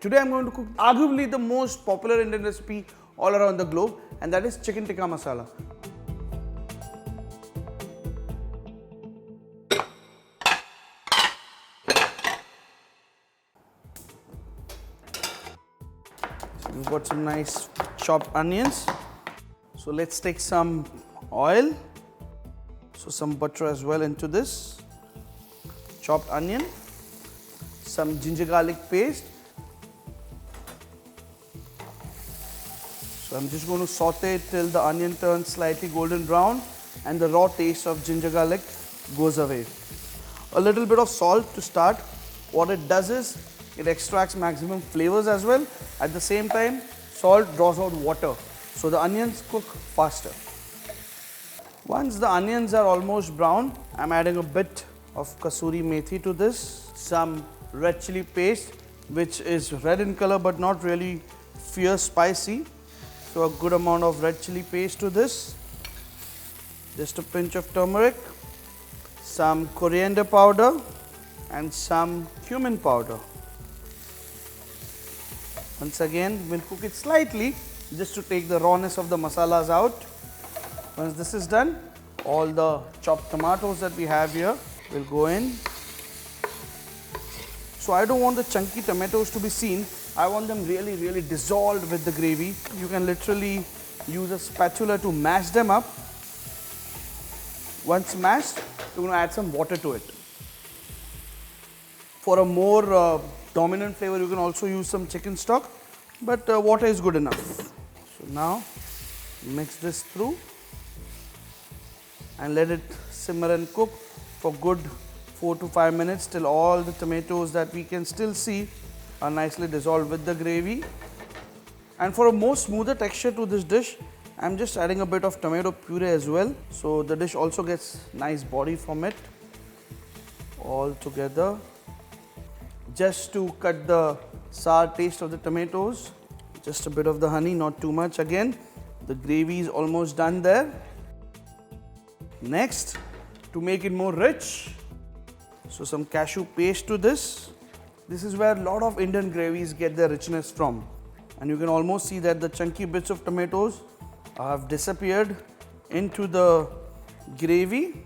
Today I'm going to cook arguably the most popular Indian recipe all around the globe, and that is chicken tikka masala. So we've got some nice chopped onions. So let's take some oil. So some butter as well into this. Chopped onion. Some ginger garlic paste. So I'm just going to saute it till the onion turns slightly golden brown and the raw taste of ginger garlic goes away. A little bit of salt to start. What it does is it extracts maximum flavors as well. At the same time, salt draws out water, so the onions cook faster. Once the onions are almost brown, I'm adding a bit of kasuri methi to this. Some red chili paste, which is red in color but not really fierce spicy. So a good amount of red chili paste to this, just a pinch of turmeric, some coriander powder and some cumin powder. Once again, we'll cook it slightly just to take the rawness of the masalas out. Once this is done, all the chopped tomatoes that we have here will go in. So I don't want the chunky tomatoes to be seen. I want them really dissolved with the gravy. You can literally use a spatula to mash them up. Once mashed, you're going to add some water to it. For a more dominant flavor, you can also use some chicken stock, but water is good enough. So now, mix this through and let it simmer and cook for good 4 to 5 minutes till all the tomatoes that we can still see are nicely dissolved with the gravy. And for a more smoother texture to this dish, I'm just adding a bit of tomato puree as well, so the dish also gets nice body from it. All together, just to cut the sour taste of the tomatoes, just a bit of the honey, not too much. Again, the gravy is almost done there. Next, to make it more rich, so some cashew paste to this. This is where a lot of Indian gravies get their richness from. And you can almost see that the chunky bits of tomatoes have disappeared into the gravy.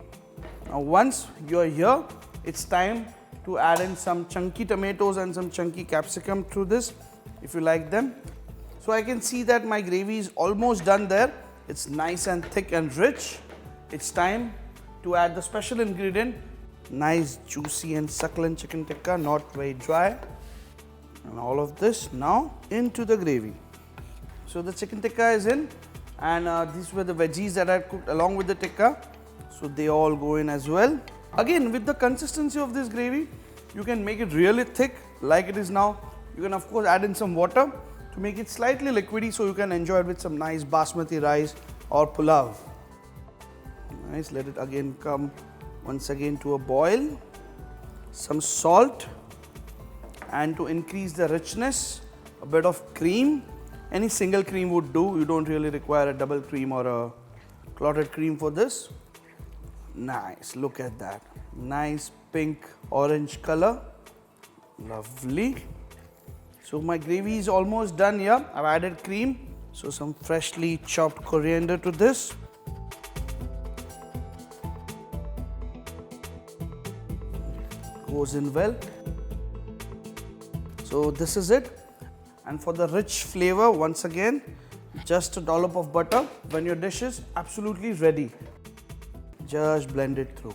Now once you are here, it's time to add in some chunky tomatoes and some chunky capsicum to this, if you like them. So I can see that my gravy is almost done there. It's nice and thick and rich. It's time to add the special ingredient. Nice juicy and succulent chicken tikka, not very dry. And all of this now into the gravy. So the chicken tikka is in, and these were the veggies that I cooked along with the tikka. So they all go in as well. Again, with the consistency of this gravy, you can make it really thick like it is now. You can of course add in some water to make it slightly liquidy, so you can enjoy it with some nice basmati rice or pulao. Nice, let it again come once again to a boil. Some salt, and to increase the richness, a bit of cream. Any single cream would do. You don't really require a double cream or a clotted cream for this. Nice, look at that. Nice pink orange color. Lovely. So my gravy is almost done here. I've added cream. So some freshly chopped coriander to this. Goes in well. So this is it. And for the rich flavor, once again, just a dollop of butter. When your dish is absolutely ready, just blend it through.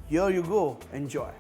Here you go, enjoy.